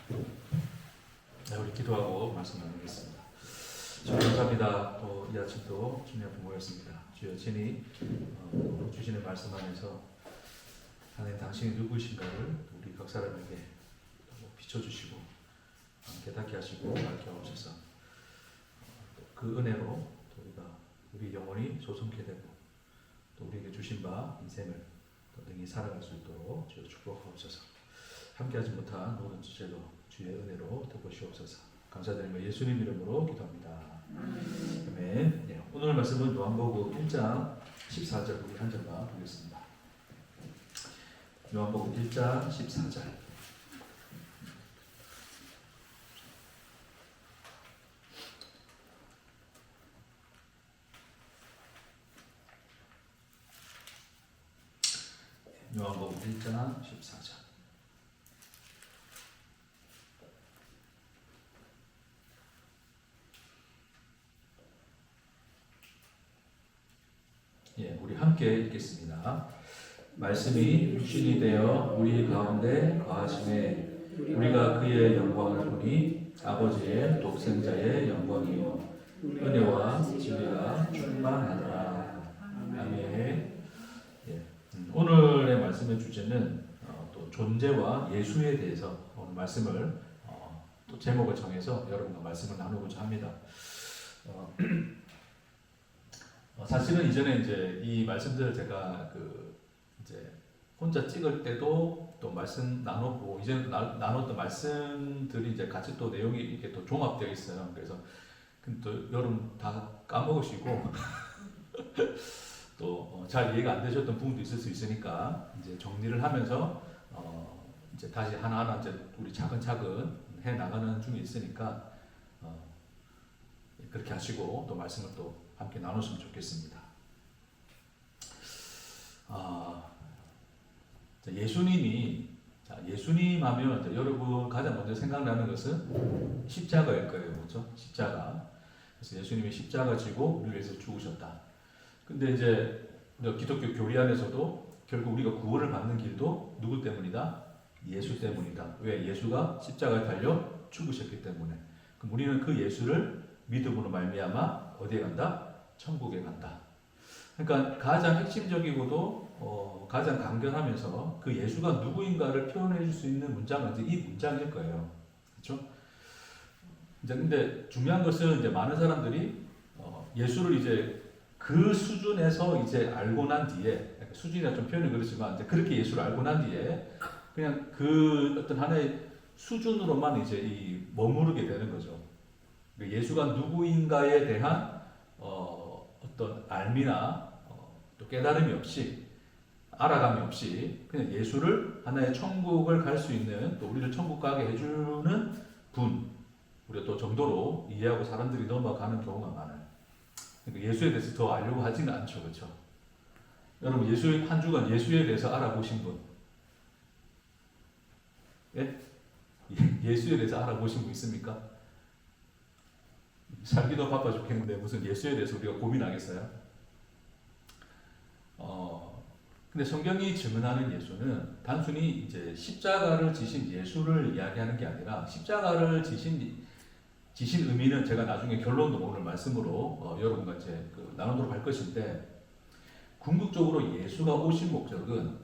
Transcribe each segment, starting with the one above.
네, 우리 기도하고 말씀 나누겠습니다. 주님 감사합니다. 또 이 아침도 주님 앞에 모였습니다. 주여 친히 주시는 말씀 안에서 하나님 당신이 누구이신가를 우리 각 사람에게 비춰주시고 깨닫게 하시고 알게 하옵소서. 그 은혜로 또 우리가 우리 영혼이 소성케 되고 또 우리에게 주신 바 인생을 또 능히 살아갈 수 있도록 주여 축복하옵소서. 함께하지 못한 모든 주제도 주의 은혜로 덮으시옵소서. 감사드리며 예수님 이름으로 기도합니다. 아멘. 네, 오늘 말씀은 요한복음 1장 14절 우리 한 절만 보겠습니다. 요한복음 1장 14절. 요한복음 1장 14절. 예, 우리 함께 읽겠습니다. 말씀이 육신이 되어 우리 가운데 거하심에 우리가 그의 영광을 보니 아버지의 독생자의 영광이요 은혜와 진리가 충만하더라. 아멘. 예, 오늘의 말씀의 주제는 또 존재와 예수에 대해서 오늘 말씀을 또 제목을 정해서 여러분과 말씀을 나누고자 합니다. 사실은 이전에 이제 이 말씀들을 제가 이제 혼자 찍을 때도 또 말씀 나눴고 이전에 나눴던 말씀들이 이제 같이 또 내용이 이렇게 또 종합되어 있어요. 그래서 또 여러분 다 까먹으시고 또 잘 이해가 안 되셨던 부분도 있을 수 있으니까 이제 정리를 하면서 이제 다시 하나하나 이제 우리 차근차근 해 나가는 중에 있으니까 그렇게 하시고 또 말씀을 또 함께 나눴으면 좋겠습니다. 예수님 하면 여러분 가장 먼저 생각나는 것은 십자가일 거예요, 그렇죠? 십자가. 그래서 예수님이 십자가 지고 우리를 위해서 죽으셨다. 근데 이제 기독교 교리 안에서도 결국 우리가 구원을 받는 길도 누구 때문이다? 예수 때문이다. 왜? 예수가 십자가에 달려 죽으셨기 때문에. 그럼 우리는 그 예수를 믿음으로 말미암아 어디에 간다? 천국에 간다. 그러니까 가장 핵심적이고도 가장 강건하면서 그 예수가 누구인가를 표현해 줄 수 있는 문장은 이제 이 문장일 거예요. 그렇죠? 이제 근데 중요한 것은 이제 많은 사람들이 예수를 이제 그 수준에서 이제 알고 난 뒤에 수준이라 좀 표현이 그렇지만 이제 그렇게 예수를 알고 난 뒤에 그냥 그 어떤 하나의 수준으로만 이제 머무르게 되는 거죠. 예수가 누구인가에 대한 어떤 알미나 또 깨달음이 없이 알아감이 없이 그냥 예수를 하나의 천국을 갈 수 있는 또 우리를 천국 가게 해주는 분 우리가 또 정도로 이해하고 사람들이 넘어가는 경우가 많아요. 그러니까 예수에 대해서 더 알려고 하지는 않죠, 그렇죠? 여러분 예수의 한 주간 예수에 대해서 알아보신 분, 예? 예수에 대해서 알아보신 분 있습니까? 살기도 바빠 죽겠는데 무슨 예수에 대해서 우리가 고민하겠어요? 근데 성경이 증언하는 예수는 단순히 이제 십자가를 지신 예수를 이야기하는 게 아니라 십자가를 지신 의미는 제가 나중에 결론도 오늘 말씀으로 여러분과 이제 나누도록 할 것인데 궁극적으로 예수가 오신 목적은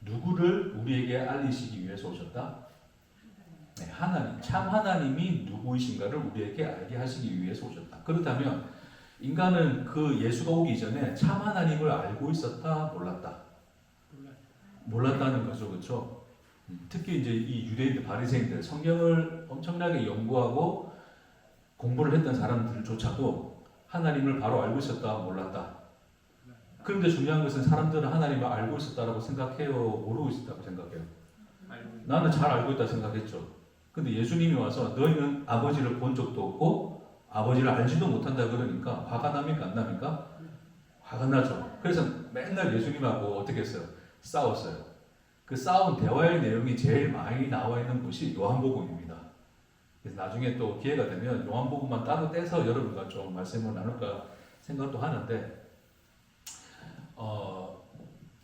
누구를 우리에게 알리시기 위해서 오셨다? 네, 하나님, 참 하나님이 누구이신가를 우리에게 알게 하시기 위해서 오셨다. 그렇다면 인간은 그 예수가 오기 전에 참 하나님을 알고 있었다, 몰랐다? 몰랐다는 거죠, 그렇죠? 특히 이제 이 유대인들, 바리새인들, 성경을 엄청나게 연구하고 공부를 했던 사람들조차도 하나님을 바로 알고 있었다, 몰랐다? 그런데 중요한 것은 사람들은 하나님을 알고 있었다라고 생각해요, 모르고 있었다고 생각해요? 나는 잘 알고 있다 생각했죠. 근데 예수님이 와서 너희는 아버지를 본 적도 없고 아버지를 알지도 못한다 그러니까 화가 납니까 안 납니까? 화가 나죠. 그래서 맨날 예수님하고 어떻게 했어요? 싸웠어요. 그 싸운 대화의 내용이 제일 많이 나와 있는 곳이 요한복음입니다. 그래서 나중에 또 기회가 되면 요한복음만 따로 떼서 여러분과 좀 말씀을 나눌까 생각도 하는데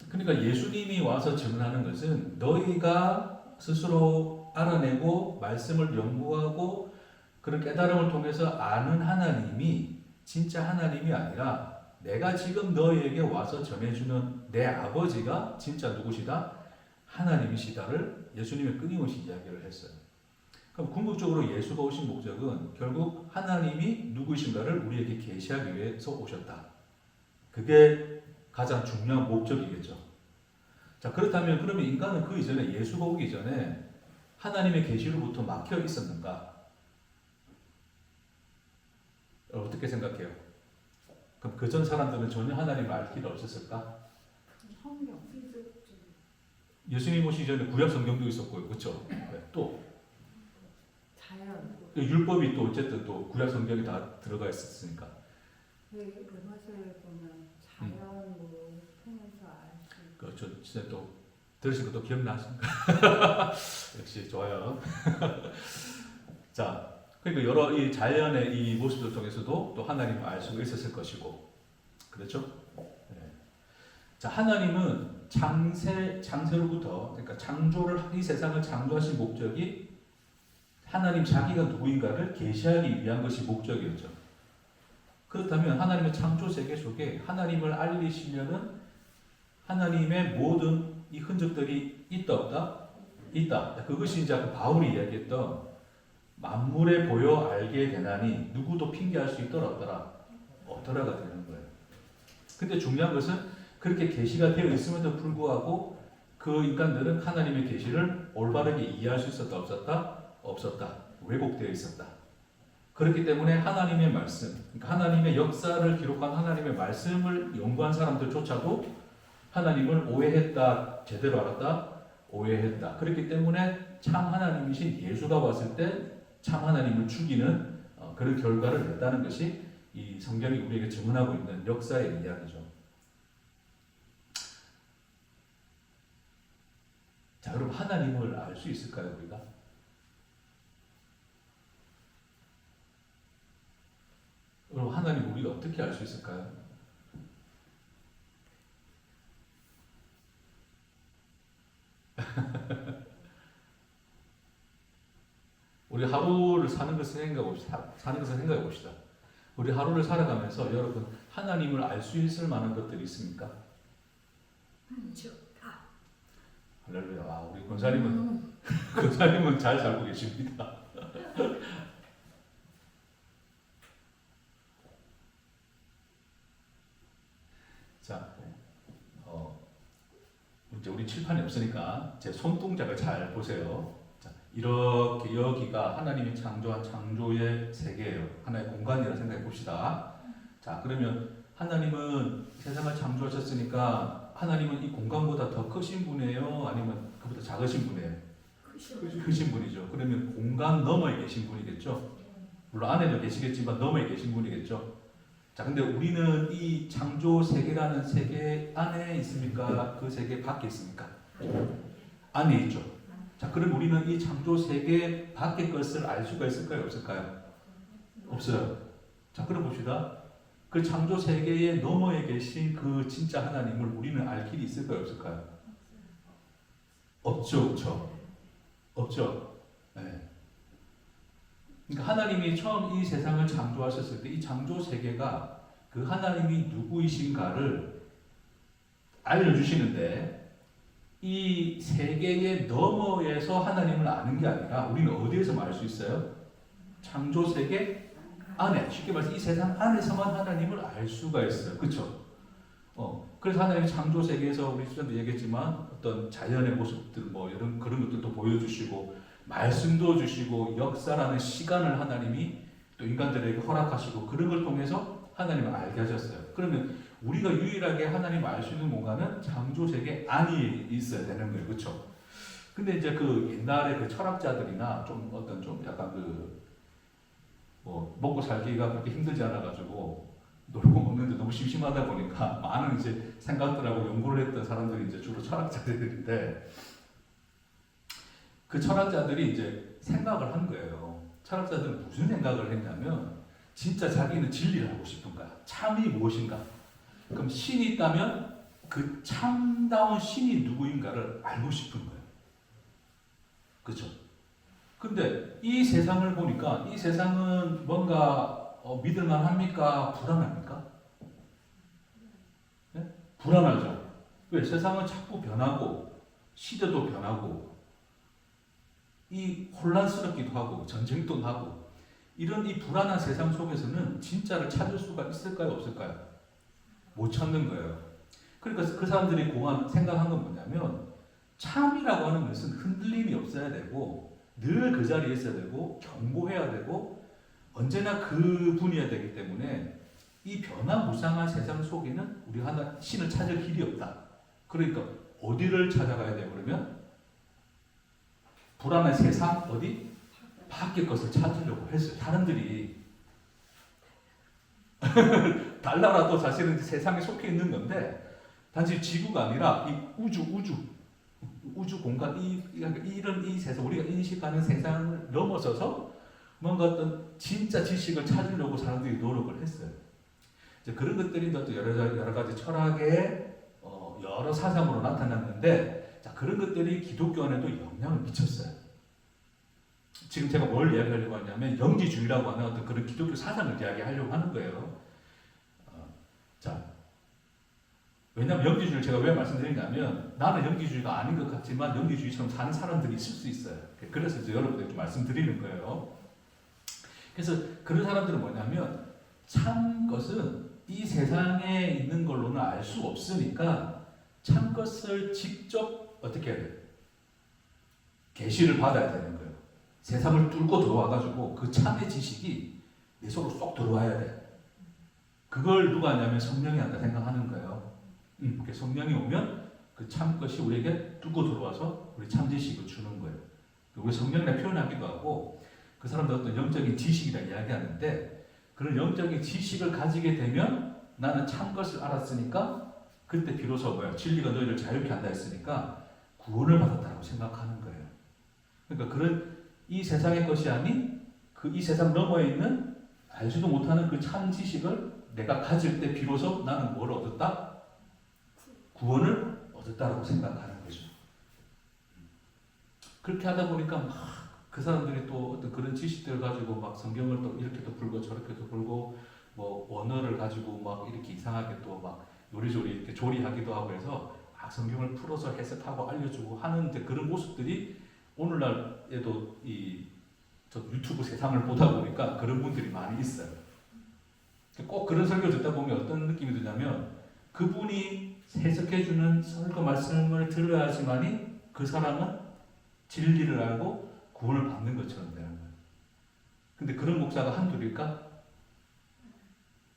그러니까 예수님이 와서 증언하는 것은 너희가 스스로 알아내고 말씀을 연구하고 그런 깨달음을 통해서 아는 하나님이 진짜 하나님이 아니라 내가 지금 너에게 와서 전해주는 내 아버지가 진짜 누구시다? 하나님이시다를 예수님이 끊임없이 이야기를 했어요. 그럼 궁극적으로 예수가 오신 목적은 결국 하나님이 누구이신가를 우리에게 계시하기 위해서 오셨다. 그게 가장 중요한 목적이겠죠. 자, 그렇다면 그러면 인간은 그 이전에 예수가 오기 전에 하나님의 계시로부터 막혀 있었는가? 어떻게 생각해요? 그럼 그 전 사람들은 전혀 하나님을 알 길이 없었을까? 성경 예수님 오시기 전에 구약 성경도 있었고요, 그렇죠? 또 자연 율법이 또 어쨌든 또 구약 성경에 다 들어가 있었으니까. 로마서에 보면 자연으로 통해서 알 수 있고. 그렇죠. 진짜 또 들으신 것도 기억나십니까? 역시 좋아요. 자, 그러니까 여러 이 자연의 이 모습들 통해서도 또 하나님을 알 수가 있었을 것이고, 그렇죠? 네. 자, 하나님은 창세로부터 그러니까 이 세상을 창조하신 목적이 하나님 자기가 누구인가를 계시하기 위한 것이 목적이었죠. 그렇다면 하나님의 창조 세계 속에 하나님을 알리시려는 하나님의 모든 이 흔적들이 있다 없다? 있다. 그것이 이제 아까 바울이 이야기했던 만물에 보여 알게 되나니 누구도 핑계할 수 있더라 없더라? 없더라가 되는 거예요. 근데 중요한 것은 그렇게 계시가 되어 있음에도 불구하고 그 인간들은 하나님의 계시를 올바르게 이해할 수 있었다 없었다? 없었다. 왜곡되어 있었다. 그렇기 때문에 하나님의 말씀, 그러니까 하나님의 역사를 기록한 하나님의 말씀을 연구한 사람들조차도 하나님을 오해했다, 제대로 알았다, 오해했다. 그렇기 때문에 참 하나님이신 예수가 왔을 때 참 하나님을 죽이는 그런 결과를 냈다는 것이 이 성경이 우리에게 증언하고 있는 역사의 이야기죠. 자, 그럼 하나님을 알 수 있을까요, 우리가? 그럼 하나님 우리가 어떻게 알 수 있을까요? 우리 하루를 사는 것을 생각해 봅시다. 우리 하루를 살아가면서 여러분 하나님을 알 수 있을 만한 것들이 있습니까? 할렐루야. 아, 우리 권사님은 잘 살고 계십니다. 자, 이제 우리 칠판이 없으니까 제 손동작을 잘 보세요. 자, 이렇게 여기가 하나님이 창조한 창조의 세계예요. 하나의 공간이라 생각해 봅시다. 자, 그러면 하나님은 세상을 창조하셨으니까 하나님은 이 공간보다 더 크신 분이에요? 아니면 그보다 작으신 분이에요? 크신 분이죠. 그러면 공간 너머에 계신 분이겠죠? 물론 안에도 계시겠지만 너머에 계신 분이겠죠? 자, 근데 우리는 이 창조 세계라는 세계 안에 있습니까? 그 세계 밖에 있습니까? 안에 있죠. 자, 그럼 우리는 이 창조 세계 밖의 것을 알 수가 있을까요? 없을까요? 없어요. 자, 그럼 봅시다. 그 창조 세계의 너머에 계신 그 진짜 하나님을 우리는 알 길이 있을까요? 없을까요? 없죠. 그렇죠? 없죠. 네. 그러니까 하나님이 처음 이 세상을 창조하셨을 때 이 창조 세계가 그 하나님이 누구이신가를 알려주시는데 이 세계의 너머에서 하나님을 아는 게 아니라 우리는 어디에서 알 수 있어요? 창조 세계 안에, 쉽게 말해서 이 세상 안에서만 하나님을 알 수가 있어요. 그렇죠? 그래서 하나님이 창조 세계에서 우리 수전도 얘기했지만 어떤 자연의 모습들 뭐 이런 그런 것들도 보여주시고 말씀도 주시고 역사라는 시간을 하나님이 또 인간들에게 허락하시고 그런 걸 통해서 하나님을 알게 하셨어요. 그러면 우리가 유일하게 하나님을 알 수 있는 공간은 창조 세계 안에 있어야 되는 거예요. 그렇죠? 근데 이제 그 옛날에 그 철학자들이나 좀 어떤 좀 약간 그 뭐 먹고 살기가 그렇게 힘들지 않아 가지고 놀고 먹는데 너무 심심하다 보니까 많은 이제 생각들하고 연구를 했던 사람들이 이제 주로 철학자들인데 그 철학자들이 이제 생각을 한 거예요. 철학자들은 무슨 생각을 했냐면 진짜 자기는 진리를 알고 싶은 거야. 참이 무엇인가? 그럼 신이 있다면 그 참다운 신이 누구인가를 알고 싶은 거예요. 그렇죠? 근데 이 세상을 보니까 이 세상은 뭔가 믿을만 합니까? 불안합니까? 네? 불안하죠. 왜? 세상은 자꾸 변하고 시대도 변하고 이 혼란스럽기도 하고 전쟁도 나고 이런 이 불안한 세상 속에서는 진짜를 찾을 수가 있을까요? 없을까요? 못 찾는 거예요. 그러니까 그 사람들이 생각한 건 뭐냐면 참이라고 하는 것은 흔들림이 없어야 되고 늘 그 자리에 있어야 되고 경고해야 되고 언제나 그 분이어야 되기 때문에 이 변화무쌍한 세상 속에는 우리가 하나 신을 찾을 길이 없다. 그러니까 어디를 찾아가야 돼요? 그러면 불안한 세상 어디? 밖의 것을 찾으려고 했어요. 사람들이 달나라도 사실은 세상에 속해 있는 건데 단지 지구가 아니라 이 우주 공간 이런 이 세상 우리가 인식하는 세상을 넘어서서 뭔가 어떤 진짜 지식을 찾으려고 사람들이 노력을 했어요. 이제 그런 것들이 또 여러 가지 철학의 여러 사상으로 나타났는데 자, 그런 것들이 기독교 안에도 영향을 미쳤어요. 지금 제가 뭘 이야기하려고 하냐면 영지주의라고 하는 어떤 그런 기독교 사상을 이야기하려고 하는 거예요. 자, 왜냐하면 영지주의를 제가 왜 말씀드리냐면 나는 영지주의가 아닌 것 같지만 영지주의처럼 사는 사람들이 있을 수 있어요. 그래서 이제 여러분들께 말씀드리는 거예요. 그래서 그런 사람들은 뭐냐면 참 것은 이 세상에 있는 걸로는 알 수 없으니까 참 것을 직접 어떻게 해야 돼요? 계시를 받아야 되는 거예요. 세상을 뚫고 들어와가지고 그 참의 지식이 내 속으로 쏙 들어와야 돼. 그걸 누가 하냐면 성령이 한다 생각하는 거예요. 성령이 오면 그 참 것이 우리에게 뚫고 들어와서 우리 참 지식을 주는 거예요. 우리 성령이라 표현하기도 하고 그 사람들 어떤 영적인 지식이라 이야기하는데 그런 영적인 지식을 가지게 되면 나는 참 것을 알았으니까 그때 비로소 뭐야? 진리가 너희를 자유케 한다 했으니까 구원을 받았다고 생각하는 거예요. 그러니까 그런 이 세상의 것이 아닌 그 이 세상 너머에 있는 알지도 못하는 그 참 지식을 내가 가질 때 비로소 나는 뭘 얻었다? 구원을 얻었다라고 생각하는 거죠. 그렇게 하다 보니까 막 그 사람들이 또 어떤 그런 지식들을 가지고 막 성경을 또 이렇게도 풀고 저렇게도 풀고 뭐 원어를 가지고 막 이렇게 이상하게 또 막 요리조리 이렇게 조리하기도 하고 해서 막 성경을 풀어서 해석하고 알려주고 하는 그런 모습들이 오늘날에도 저 유튜브 세상을 보다 보니까 그런 분들이 많이 있어요. 꼭 그런 설교 듣다 보면 어떤 느낌이 드냐면 그분이 해석해주는 설교 말씀을 들어야지만이 그 사람은 진리를 알고 구원을 받는 것처럼 되는 거예요. 근데 그런 목사가 한둘일까?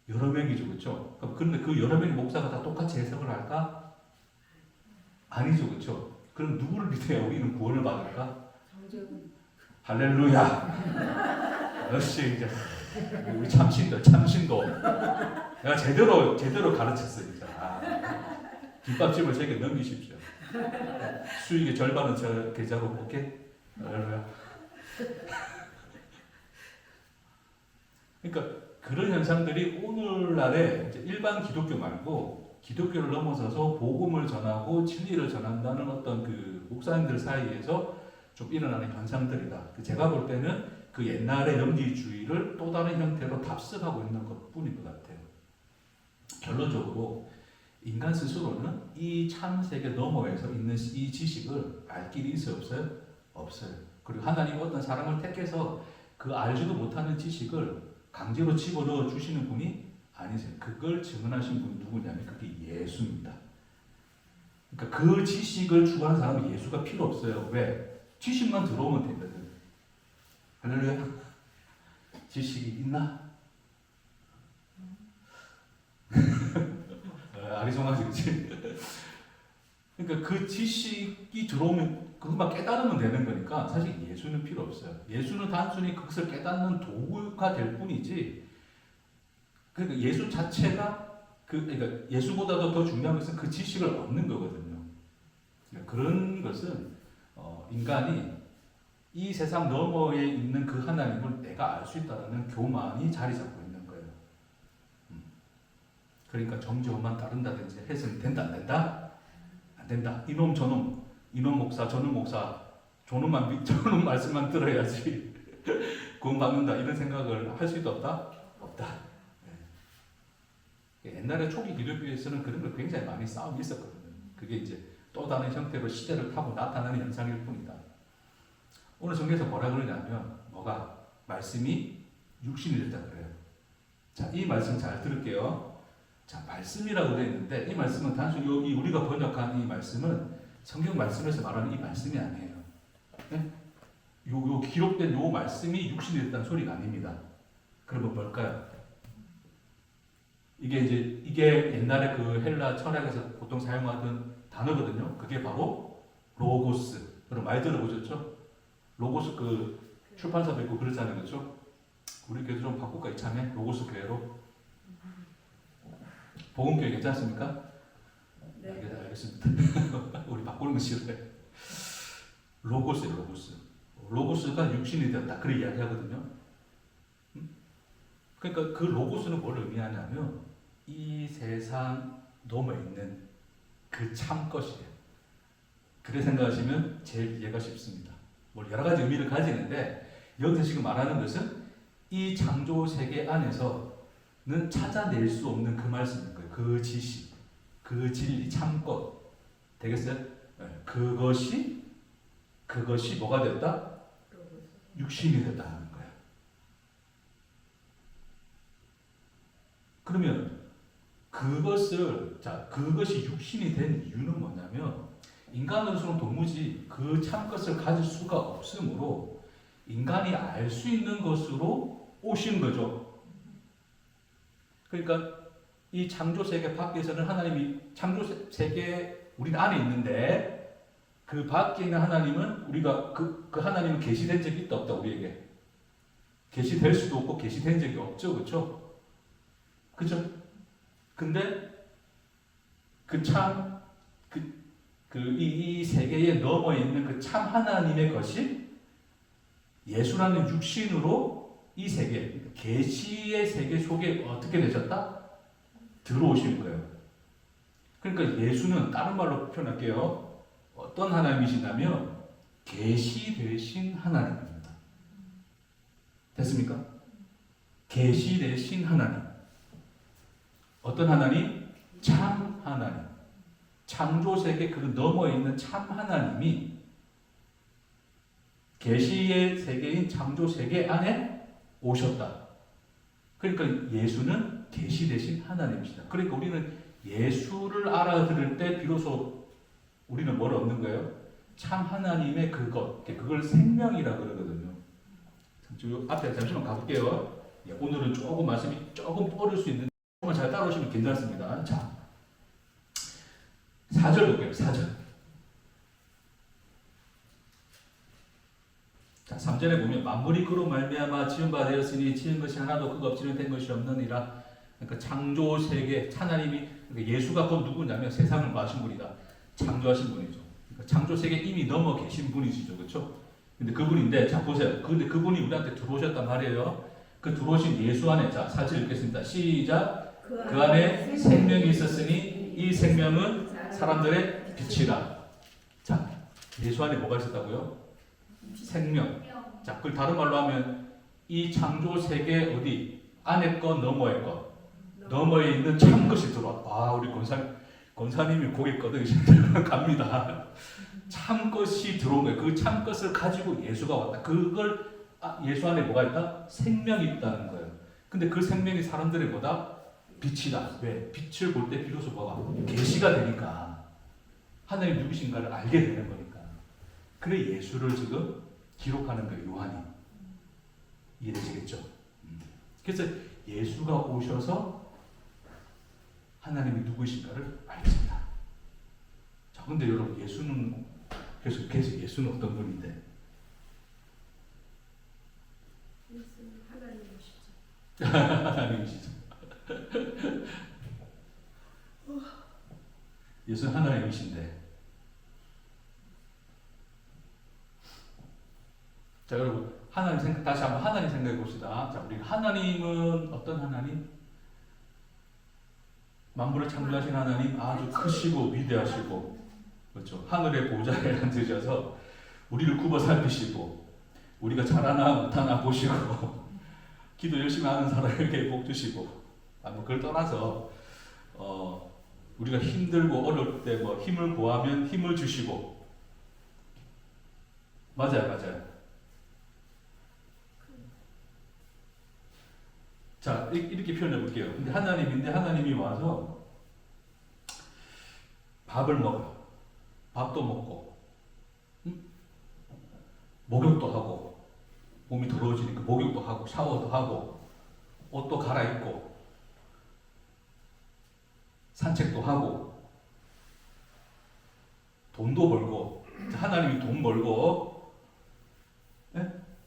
여러 명이죠, 그렇죠? 그런데 그 여러 명의 목사가 다 똑같이 해석을 할까? 아니죠, 그렇죠? 그럼 누구를 믿어야 우리는 구원을 받을까? 할렐루야. 역시 이제 우리 참신도. 내가 제대로 가르쳤어요, 진짜. 김밥집을 제게 넘기십시오. 수익의 절반은 저 계좌로 오케이? 할렐루야. 그러니까 그런 현상들이 오늘날에 이제 일반 기독교 말고 기독교를 넘어서서 복음을 전하고 진리를 전한다는 어떤 그 목사님들 사이에서 좀 일어나는 현상들이다. 제가 볼 때는 그 옛날의 영지주의를 또 다른 형태로 답습하고 있는 것 뿐인 것 같아요. 결론적으로 인간 스스로는 이 참 세계 너머에서 있는 이 지식을 알 길이 있어요? 없어요? 없어요. 그리고 하나님이 어떤 사람을 택해서 그 알지도 못하는 지식을 강제로 집어넣어 주시는 분이 아니세요. 그걸 증언하신 분이 누구냐면 그게 예수입니다. 그러니까 그 지식을 추구하는 사람은 예수가 필요 없어요. 왜? 지식만 들어오면 되거든. 할렐루야. 지식이 있나? 아리송하지, 그치? 그러니까 그 지식이 들어오면 그것만 깨달으면 되는 거니까 사실 예수는 필요 없어요. 예수는 단순히 그것을 깨닫는 도구가 될 뿐이지. 그러니까 예수 자체가 그러니까 예수보다도 더 중요한 것은 그 지식을 얻는 거거든요. 그러니까 그런 것은 인간이 이 세상 너머에 있는 그 하나님을 내가 알 수 있다는 교만이 자리 잡고 있는 거예요. 그러니까 정죄만 따른다든지 해서는 된다 안 된다? 안 된다. 이놈 저놈, 이놈 목사 저놈 목사 조는 말씀만 들어야지 구원받는다 이런 생각을 할 수도 없다. 네. 옛날에 초기 기독교에서는 그런 걸 굉장히 많이 싸움이 있었거든요. 그게 이제 또 다른 형태로 시대를 타고 나타나는 현상일 뿐이다. 오늘 성경에서 뭐라 그러냐면 말씀이 육신이 됐다 그래요. 자, 이 말씀 잘 들을게요. 자, 말씀이라고 되어 있는데 이 말씀은 단순히 여기 우리가 번역한 이 말씀은 성경 말씀에서 말하는 이 말씀이 아니에요. 네? 요 기록된 요 말씀이 육신이 됐다는 소리가 아닙니다. 그러면 뭘까요? 이게 옛날에 그 헬라 철학에서 보통 사용하던 단어거든요. 그게 바로 로고스. 그럼 많이 들어보셨죠? 로고스 그 출판사도 있고 그렇잖아요, 그렇죠? 우리 교회도 좀 바꿀까 이참에 로고스 교회로. 복음교회 괜찮습니까? 네. 알겠습니다. 우리 바꾸는 거 싫어요. 로고스예요, 로고스. 로고스가 육신이 되었다. 그렇게 이야기하거든요. 그러니까 그 로고스는 뭘 의미하냐면 이 세상 넘어 있는 그 참 것이에요. 그렇게 생각하시면 제일 이해가 쉽습니다. 여러 가지 의미를 가지는데 여기서 지금 말하는 것은 이 창조 세계 안에서는 찾아낼 수 없는 그 말씀인 거예요. 그 지식, 그 진리, 참것 되겠어요? 네. 그것이 뭐가 됐다? 육신이 됐다 하는 거예요. 그러면 그것이 육신이 된 이유는 뭐냐면 인간으로서는 도무지 그 참것을 가질 수가 없으므로 인간이 알 수 있는 것으로 오신 거죠. 그러니까 이 창조 세계 밖에서는 하나님이 창조 세계 우리 안에 있는데 그 밖에 있는 하나님은 우리가 그 하나님은 계시된 적이 있다 없다 우리에게 계시될 수도 없고 계시된 적이 없죠, 그렇죠? 그죠? 근데 이 세계에 넘어 있는 그 참 하나님의 것이 예수라는 육신으로 이 세계, 계시의 세계 속에 어떻게 되셨다? 들어오신 거예요. 그러니까 예수는 다른 말로 표현할게요. 어떤 하나님이시냐면 계시되신 하나님입니다. 됐습니까? 계시되신 하나님. 어떤 하나님? 참 하나님. 창조세계 그 너머에 있는 참 하나님이 계시의 세계인 창조세계 안에 오셨다. 그러니까 예수는 계시되신 하나님이시다. 그러니까 우리는 예수를 알아들을 때 비로소 우리는 뭘 얻는 거예요? 참 하나님의 그걸 생명이라 그러거든요. 앞에 잠시만 가볼게요. 오늘은 조금 말씀이 조금 어려울 수 있는데 조금만 잘 따라오시면 괜찮습니다. 자, 4절 볼게요. 4절. 자, 3절에 보면 만물이 그로 말미암아 지은 바 되었으니 지은 것이 하나도 그가 없이는 된 것이 없느니라. 그러니까 창조 세계 하나님이 그러니까 예수가 곧 누구냐면 세상을 마신 분이다. 창조하신 분이죠. 그러니까 창조 세계 이미 넘어 계신 분이시죠, 그렇죠? 근데 그분인데 자 보세요. 근데 그분이 우리한테 들어오셨단 말이에요. 그 들어오신 예수 안에 자 4절 읽겠습니다. 시작. 그 안에 생명이 있었으니 이 생명은 사람들의 빛이라. 자, 예수 안에 뭐가 있었다고요? 생명. 자, 그걸 다른 말로 하면 이 창조 세계 어디 안에 거 너머의 거 너머에 있는 참 것이 들어와. 아, 우리 권사님이 고개 끄덕이시면 갑니다. 참 것이 들어온 거예요. 그 참 것을 가지고 예수가 왔다. 그걸 예수 안에 뭐가 있다? 생명이 있다는 거예요. 근데 그 생명이 사람들의 뭐다? 빛이다. 왜? 빛을 볼 때 비로소 뭐가? 계시가 되니까 하나님 누구신가를 알게 되는 거니까. 그래 예수를 지금 기록하는 거예요. 요한이. 이해되시겠죠? 그래서 예수가 오셔서 하나님이 누구신가를 알겠습니다. 자, 근데 여러분 예수는 계속 예수는 어떤 분인데? 예수는 하나님이시죠. 하나님이시죠. 예수는 하나님이신데. 자, 여러분 다시 한번 하나님 생각해 봅시다. 자, 우리 하나님은 어떤 하나님? 만물을 창조하신 하나님, 아주 크시고 위대하시고, 그렇죠. 하늘의 보좌에 앉으셔서 우리를 굽어 살피시고 우리가 잘하나 못하나 보시고 기도 열심히 하는 사람에게 복 주시고 뭐 그걸 떠나서 우리가 힘들고 어려울 때 뭐 힘을 구하면 힘을 주시고 맞아요. 자 이렇게 표현해 볼게요. 근데 하나님이 와서 밥을 먹어요. 밥도 먹고 목욕도 하고 몸이 더러워지니까 목욕도 하고 샤워도 하고 옷도 갈아입고 산책도 하고 돈도 벌고 하나님이 돈 벌고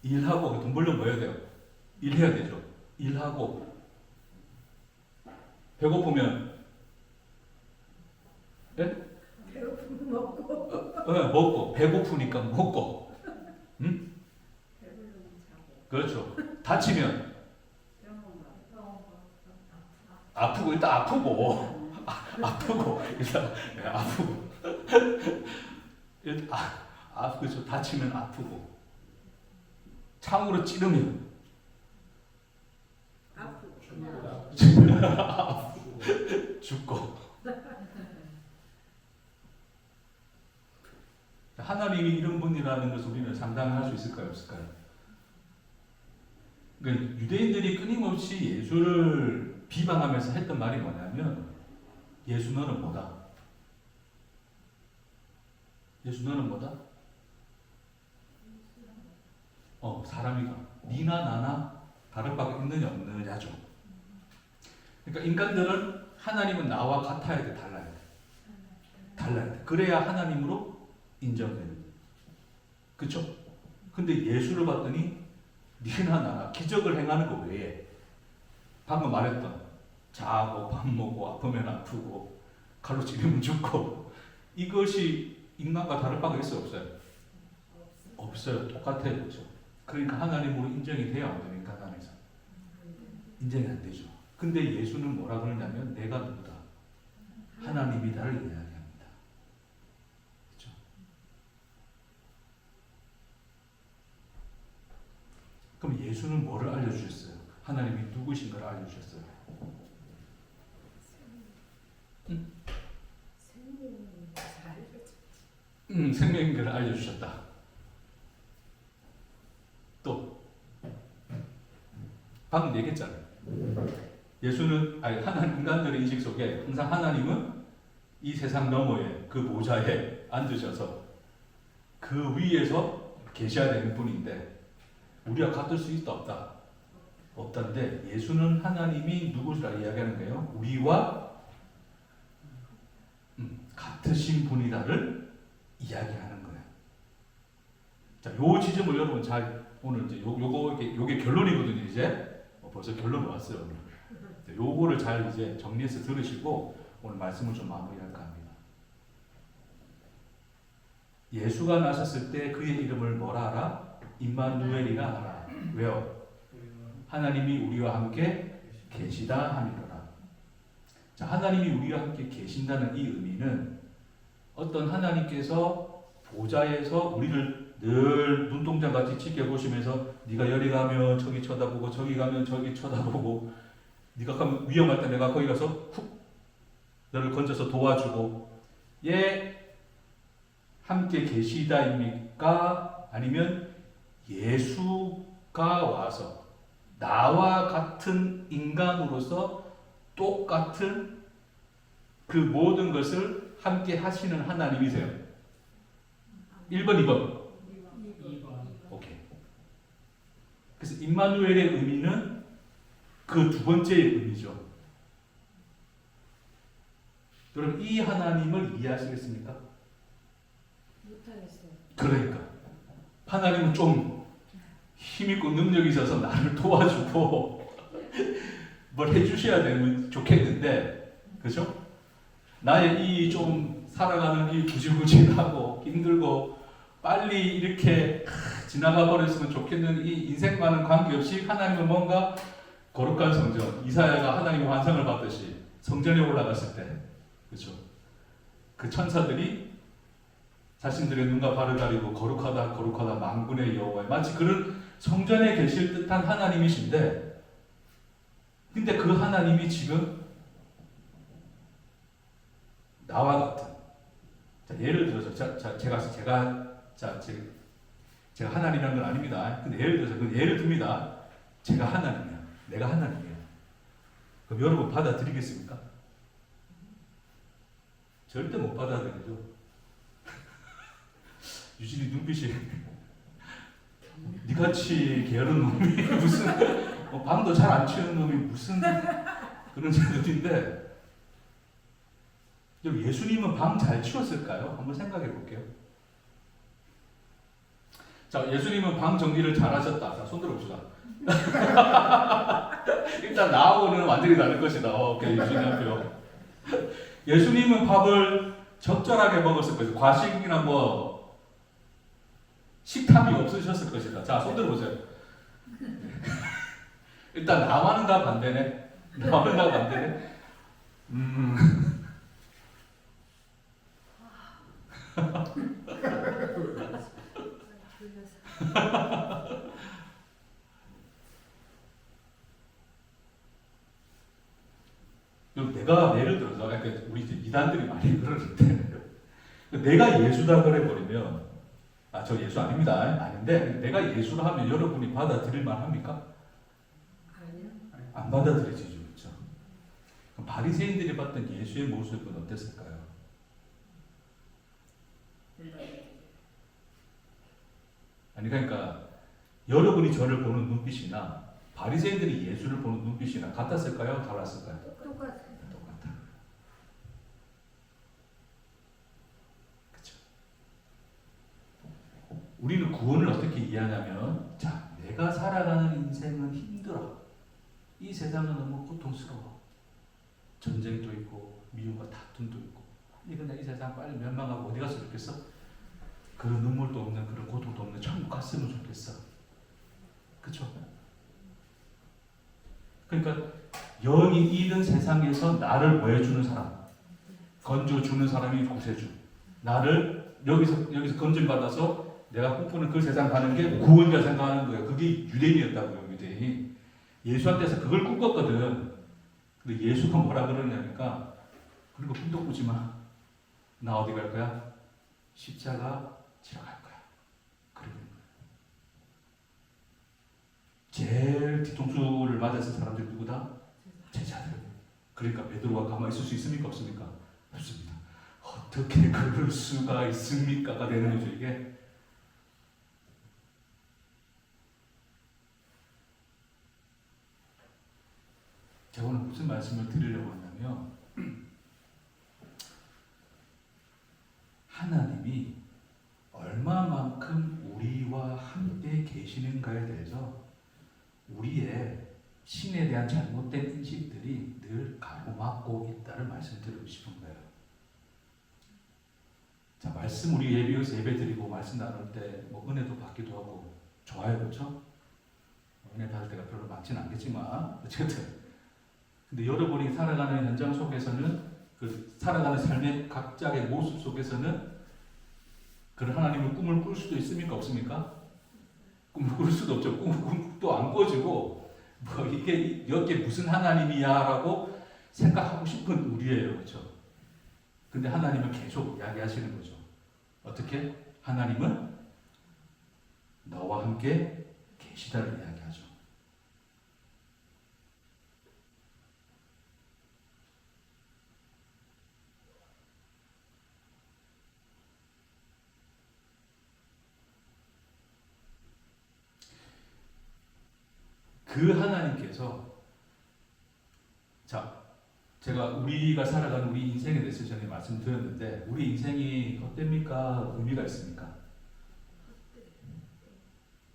일하고 돈 벌려면 뭐 해야 돼요? 일해야 되죠. 일하고 배고프면 배고프면 먹고 먹고 배고프니까 먹고 배부르면 자고 그렇죠. 다치면 병원 아프고 일단 아프고 일단 아프고 그렇죠. 다치면 아프고 창으로 찌르면 아프고 죽고 하나님이 이런 분이라는 것을 우리는 상상할 수 있을까요? 없을까요? 그러니까 유대인들이 끊임없이 예수를 비방하면서 했던 말이 뭐냐면 예수 너는 뭐다? 예수 너는 뭐다? 사람이다. 니나 나나 다를 바가 있느냐 없느냐죠. 그러니까 인간들은 하나님은 나와 같아야 돼, 달라야 돼. 그래야 하나님으로 인정되는. 그렇죠? 근데 예수를 봤더니 니나 나나 기적을 행하는 거 외에 방금 말했던 자고 밥 먹고 아프면 아프고 칼로 찌르면 죽고 이것이 인간과 다를 바가 있어요, 없어요? 없어요. 똑같아요. 그렇죠? 그러니까 하나님으로 인정이 돼야 안 됩니까? 하나님에서 인정이 안 되죠. 근데 예수는 뭐라 그러냐면 내가 누구다? 하나님이다를 이야기합니다. 그렇죠? 그럼 예수는 뭐를 알려주셨어요? 하나님이 누구신 걸 알려주셨어요? 생명인 걸 알려주셨다. 또 방금 얘기했잖아요. 예수는 하나님 인간들의 인식 속에 항상 하나님은 이 세상 너머에 그 보좌에 앉으셔서 그 위에서 계셔야 되는 분인데 우리가 같을 수 있다 없다? 없다는데 예수는 하나님이 누구라 이야기하는 거예요? 우리와 같으신 분이다를 이야기하는 거예요. 자, 요 지점을 여러분 잘 오늘 이제 요게 결론이거든요. 이제 벌써 결론 왔어요. 오늘. 요거를 잘 이제 정리해서 들으시고 오늘 말씀을 좀 마무리할까 합니다. 예수가 나셨을 때 그의 이름을 뭐라 하라? 임마누엘이라 하라. 왜요? 하나님이 우리와 함께 계시다 함이더라. 자, 하나님이 우리와 함께 계신다는 이 의미는 어떤 하나님께서 보좌에서 우리를 늘 눈동자같이 지켜보시면서 네가 여기 가면 저기 쳐다보고 저기 가면 저기 쳐다보고 네가 가면 위험할 때 내가 거기 가서 훅 너를 건져서 도와주고 함께 계시다입니까? 아니면 예수가 와서 나와 같은 인간으로서 똑같은 그 모든 것을 함께 하시는 하나님이세요. 1번, 2번. 오케이. 그래서 임마누엘의 의미는 그 두 번째의 의미죠. 여러분 이 하나님을 이해하시겠습니까? 못하겠어요. 그러니까 하나님은 좀 힘있고 능력이 있어서 나를 도와주고 뭘 해주셔야 되면 좋겠는데 그죠? 나의 이 좀 살아가는 이 구질구질하고 힘들고 빨리 이렇게 지나가 버렸으면 좋겠는 이 인생과는 관계없이 하나님은 뭔가 거룩한 성전, 이사야가 하나님의 환상을 받듯이 성전에 올라갔을 때 그렇죠? 그 천사들이 자신들의 눈과 발을 가리고 거룩하다 거룩하다 만군의 여호와, 마치 그런 성전에 계실 듯한 하나님이신데, 근데 그 하나님이 지금 나와 같은, 자, 예를 들어서 제가 하나님이라는 건 아닙니다. 근데 예를 들어서 예를 듭니다. 제가 하나님이야. 내가 하나님이야. 그럼 여러분 받아들이겠습니까? 절대 못 받아들이죠. 유진이 눈빛이 니같이 게으른 놈이 무슨 방도 잘 안 치우는 놈이 무슨 그런 자들인데, 예수님은 방 잘 치웠을까요? 한번 생각해 볼게요. 자, 예수님은 방 정리를 잘 하셨다. 자, 손 들어봅시다. 일단 나하고는 완전히 다를 것이다. 오케이, 유진이 학교. 예수님은 밥을 적절하게 먹었을 것이다. 과식이나 뭐 식탐이 없으셨을 것이다. 자, 손 들어보세요. 일단 나와는 다 반대네. 나와는 다 반대네. 내가 예를 들어서, 우리 이제 이단들이 많이 그러는데, 내가 예수다 그래 버리면, 저 예수 아닙니다. 아닌데, 내가 예수라 하면 여러분이 받아들일 만합니까? 아니요. 안 받아들이지죠, 그렇죠? 그럼 바리새인들이 봤던 예수의 모습은 어땠을까요? 아니, 그러니까 여러분이 저를 보는 눈빛이나 바리새인들이 예수를 보는 눈빛이나 같았을까요? 달랐을까요? 똑같아요. 똑같아. 그렇죠. 우리는 구원을 어떻게 이해하냐면, 자, 내가 살아가는 인생은 힘들어. 이 세상은 너무 고통스러워. 전쟁도 있고 미움과 다툼도 있고. 이거 이 세상 빨리 멸망하고 어디 갔으면 좋겠어? 그런 눈물도 없는, 그런 고통도 없는 천국 갔으면 좋겠어. 그렇죠? 그러니까 영이 잃은 세상에서 나를 보여주는 사람, 건져주는 사람이 구세주. 나를 여기서 건진 받아서 내가 꿈꾸는 그 세상 가는 게 구원자 생각하는 거예요. 그게 유대인이었다고요, 유대인. 예수한테서 그걸 꿈꿨거든. 근데 예수가 뭐라 그러냐니까, 그리고 꿈도 꾸지 마. 나 어디 갈 거야? 십자가 지러 갈 거야. 그러는 거예요. 제일 뒤통수를 맞았을 사람들이 누구다? 제자들. 그러니까 베드로가 가만히 있을 수 있습니까? 없습니까? 없습니다. 어떻게 그럴 수가 있습니까가 되는 거죠, 이게. 제가 오늘 무슨 말씀을 드리려고 하냐면, 하나님이 얼마만큼 우리와 함께 계시는가에 대해서 우리의 신에 대한 잘못된 인식들이 늘 가로막고 있다를 말씀드리고 싶은 거예요. 자, 말씀 우리 예배에서 예배 드리고 말씀 나눌 때 뭐 은혜도 받기도 하고 좋아요, 그렇죠? 은혜 받을 때가 별로 많지는 않겠지만 어쨌든. 근데 여러분이 살아가는 현장 속에서는, 그 살아가는 삶의 각자의 모습 속에서는 그런 하나님의 꿈을 꿀 수도 있습니까? 없습니까? 꿈을 꿀 수도 없죠. 꿈도 안 꿔지고, 뭐 이게 무슨 하나님이야라고 생각하고 싶은 우리예요, 그렇죠? 근데 하나님은 계속 이야기하시는 거죠. 어떻게? 하나님은 너와 함께 계시다를 이야기하죠. 그 하나님께서, 자, 제가 우리가 살아가는 우리 인생에 대해서 전에 말씀드렸는데, 우리 인생이 헛됩니까? 의미가 있습니까?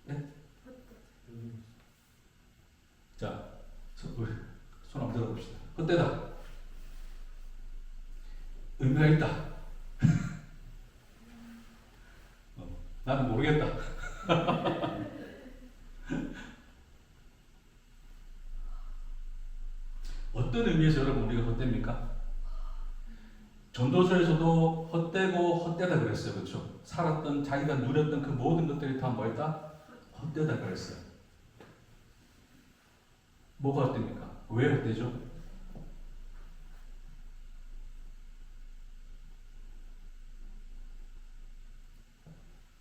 네? 자, 손 한번 들어봅시다. 헛되다. 의미가 있다. 나는 모르겠다. 어떤 의미에서 여러분 우리가 헛됩니까? 전도서에서도 헛되고 헛되다 그랬어요. 그렇죠? 살았던 자기가 누렸던 그 모든 것들이 다 뭐였다? 헛되다 그랬어요. 뭐가 헛됩니까? 왜 헛되죠?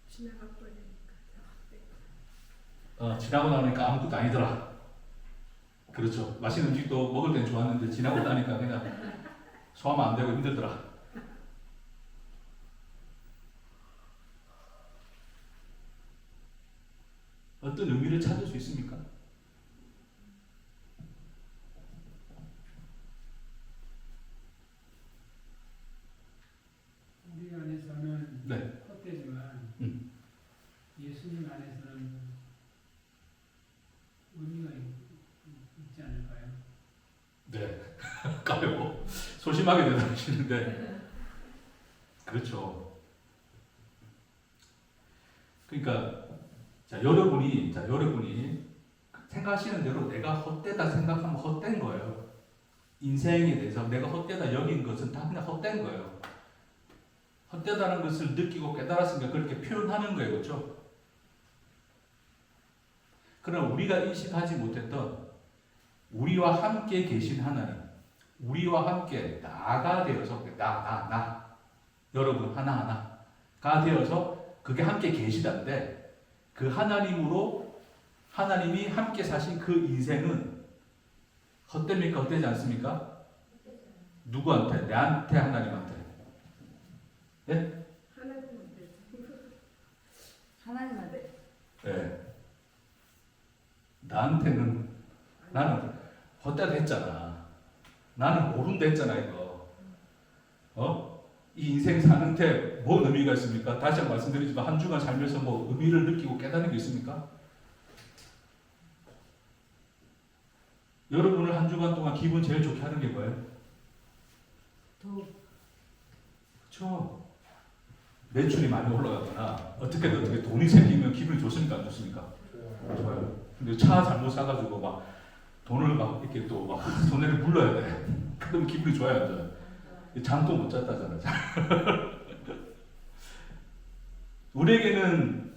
지나가 버리니까. 지나고 나니까 아무것도 아니더라. 그렇죠. 맛있는 음식도 먹을 땐 좋았는데 지나고 나니까 그냥 소화만 안 되고 힘들더라. 어떤 의미를 찾을 수 있습니까? 우리 안에서는 네. 헛되지만 예수님 안에서는 의미가 있지 않을까요? 네. 까요. 소심하게 대답하시는데. 그렇죠. 그러니까, 여러분이 생각하시는 대로 내가 헛되다 생각하면 헛된 거예요. 인생에 대해서 내가 헛되다 여긴 것은 다 그냥 헛된 거예요. 헛되다는 것을 느끼고 깨달았으니까 그렇게 표현하는 거예요. 그렇죠? 그러나 우리가 인식하지 못했던 우리와 함께 계신 하나님, 우리와 함께 나가 되어서 나 여러분 하나하나가 되어서 그게 함께 계시다는데 그 하나님으로 하나님이 함께 사신 그 인생은 헛됩니까? 헛되지 않습니까? 누구한테? 내한테 하나님한테. 네? 하나님한테. 네. 나한테는 나는 헛되다 했잖아. 나는 모른다 했잖아 이거. 이 인생 사는데 뭔 의미가 있습니까? 다시 한번 말씀드리지만 한 주간 살면서 뭐 의미를 느끼고 깨닫는 게 있습니까? 여러분을 한 주간 동안 기분 제일 좋게 하는 게 뭐예요? 그렇죠. 매출이 많이 올라가거나 어떻게 돈이 생기면 기분이 좋습니까? 안 좋습니까? 좋아요. 근데 차 잘못 사가지고 막 돈을 막 이렇게 또 막 손해를 물러야 돼. 그럼 기분이 좋아요, 안 좋아요? 잠도 못 잤다잖아. 우리에게는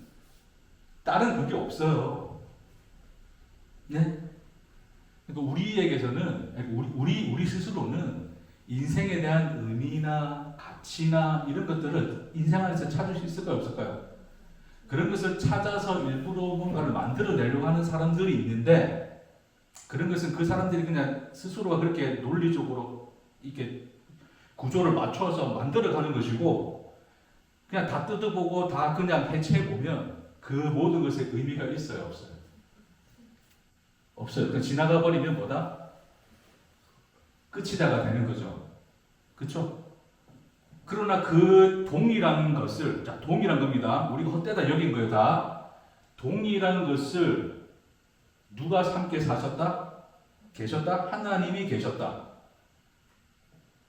다른 그게 없어요. 네? 그러니까 우리에게서는 우리 스스로는 인생에 대한 의미나 가치나 이런 것들을 인생 안에서 찾을 수 있을까요, 없을까요? 그런 것을 찾아서 일부러 뭔가를 만들어내려고 하는 사람들이 있는데 그런 것은 그 사람들이 그냥 스스로가 그렇게 논리적으로 이렇게 구조를 맞춰서 만들어가는 것이고 그냥 다 뜯어보고 다 그냥 해체해보면 그 모든 것에 의미가 있어요, 없어요? 없어요. 그냥 지나가 버리면 뭐다? 끝이다가 되는 거죠. 그렇죠? 그러나 그 동일한 것을 동일한 겁니다. 우리가 헛되다 여긴 거예요. 다 동일한 것을 누가 함께 사셨다? 계셨다? 하나님이 계셨다.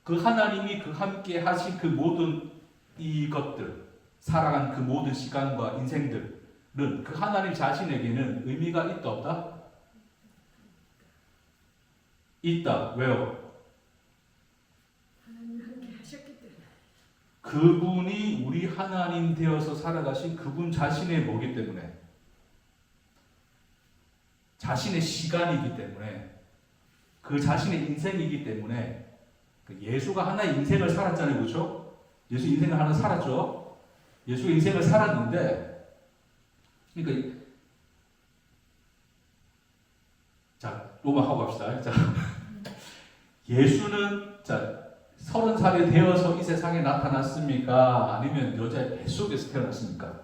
그 하나님이 그 함께 하신 그 모든 이것들, 살아간 그 모든 시간과 인생들은 그 하나님 자신에게는 의미가 있다 없다? 있다. 왜요? 하나님 함께 하셨기 때문에. 그분이 우리 하나님 되어서 살아가신 그분 자신의 뭐기 때문에 자신의 시간이기 때문에 그 자신의 인생이기 때문에 예수가 하나의 인생을 살았잖아요. 그렇죠? 예수 인생을 하나 살았죠. 예수가 인생을 살았는데 그러니까 로마 하고 갑시다. 예수는 30살이 되어서 이 세상에 나타났습니까? 아니면 여자의 뱃속에서 태어났습니까?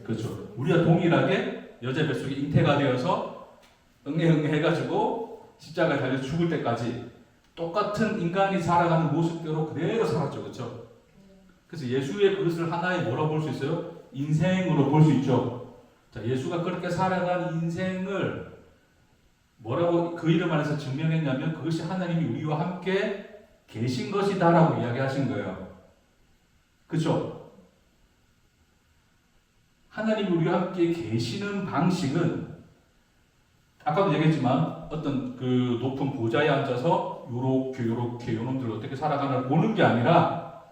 그렇죠. 우리가 동일하게 여자의 뱃속에 잉태가 되어서 응애응애 해가지고 십자가에 달려 죽을 때까지 똑같은 인간이 살아가는 모습대로 그대로 살았죠. 그렇죠? 그래서 예수의 그것을 하나의 뭐라고 볼 수 있어요? 인생으로 볼 수 있죠. 예수가 그렇게 살아간 인생을 뭐라고 그 이름 안에서 증명했냐면 그것이 하나님이 우리와 함께 계신 것이다라고 이야기하신 거예요. 그렇죠? 하나님이 우리와 함께 계시는 방식은 아까도 얘기했지만 어떤 그 높은 보좌에 앉아서 요렇게 요놈들 어떻게 살아가나 보는 게 아니라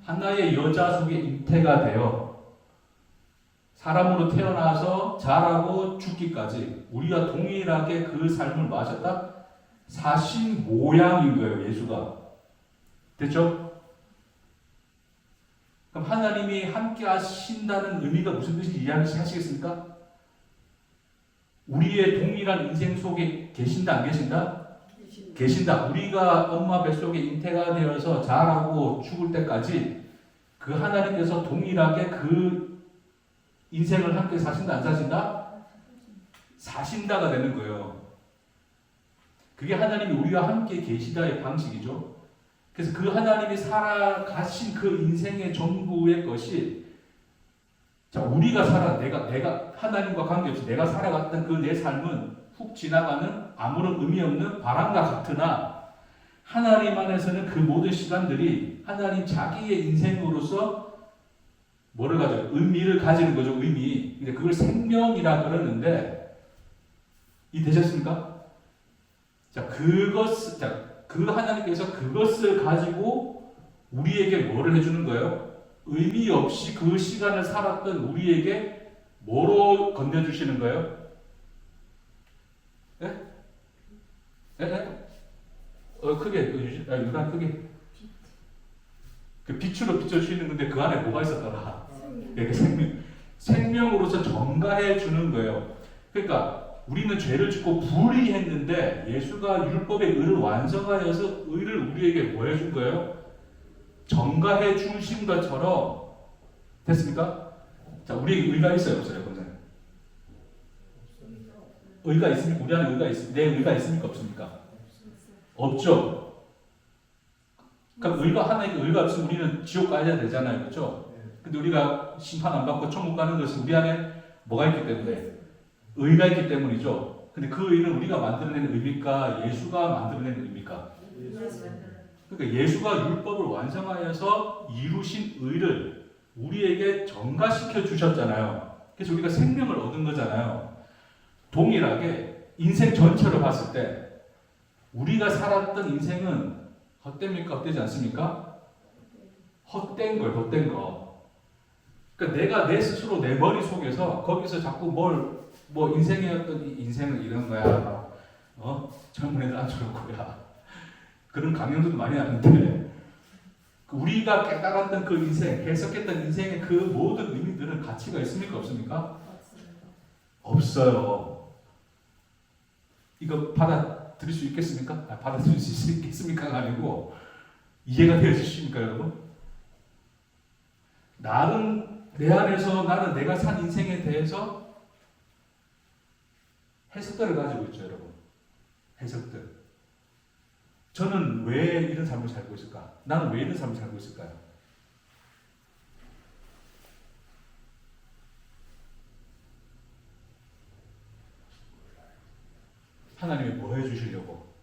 하나의 여자 속에 잉태가 되어 사람으로 태어나서 자라고 죽기까지 우리와 동일하게 그 삶을 마셨다 사신 모양인 거예요. 예수가. 됐죠? 그럼 하나님이 함께 하신다는 의미가 무슨 뜻인지 이해하시겠습니까? 우리의 동일한 인생 속에 계신다 안 계신다? 계신다. 우리가 엄마 뱃속에 잉태가 되어서 자라고 죽을 때까지 그 하나님께서 동일하게 그 인생을 함께 사신다 안 사신다? 사신다가 되는 거예요. 그게 하나님이 우리와 함께 계시다의 방식이죠. 그래서 그 하나님이 살아가신 그 인생의 전부의 것이 자, 우리가 내가 하나님과 관계없이 내가 살아갔던 그 내 삶은 훅 지나가는 아무런 의미 없는 바람과 같으나 하나님 안에서는 그 모든 시간들이 하나님 자기의 인생으로서 뭐를 가져요? 의미를 가지는 거죠. 의미. 근데 그걸 생명이라 그러는데 이해되셨습니까? 자, 그 하나님께서 그것을 가지고 우리에게 뭐를 해주는 거예요? 의미 없이 그 시간을 살았던 우리에게 뭐로 건네주시는 거예요? 예? 예? 크게, 유단 크게. 그 빛으로 비춰주시는 건데 그 안에 뭐가 있었더라? 예, 생명으로서 전가해 주는 거예요. 그러니까 우리는 죄를 짓고 불의했는데 예수가 율법의 의를 완성하여서 의를 우리에게 뭐 해준 거예요? 전가해 주신 것처럼 됐습니까? 자, 우리에게 의가 있어요, 없어요, 권사님? 의가 있습니까? 우리 안에 의가 있습니까? 내 의가 있습니까? 없습니까? 없죠. 그러니까 의가 하나님께 의가 없으면 우리는 지옥 가야 되잖아요, 그렇죠? 근데 우리가 심판 안 받고 천국 가는 것은 우리 안에 뭐가 있기 때문에 의가 있기 때문이죠. 근데 그 의는 우리가 만들어낸 의입니까? 예수가 만들어낸 의입니까? 그러니까 예수가 율법을 완성하여서 이루신 의를 우리에게 전가시켜 주셨잖아요. 그래서 우리가 생명을 얻은 거잖아요. 동일하게 인생 전체로 봤을 때 우리가 살았던 인생은 헛됩니까? 헛되지 않습니까? 헛된 거예요. 헛된 거. 그러니까 내가 내 스스로 내 머릿속에서 거기서 자꾸 뭐 인생이었던 인생은 이런 거야. 젊은 애들 안 좋을 거야. 그런 강연들도 많이 하는데 우리가 깨달았던 그 인생, 해석했던 인생의 그 모든 의미들은 가치가 있습니까? 없습니까? 없어요. 이거 받아들일 수 있겠습니까? 받아들일 수 있겠습니까가 아니고 이해가 되어지십니까, 여러분? 내 안에서 나는 내가 산 인생에 대해서 해석들을 가지고 있죠, 여러분. 해석들. 저는 왜 이런 삶을 살고 있을까? 나는 왜 이런 삶을 살고 있을까요? 하나님이 뭐 해주시려고?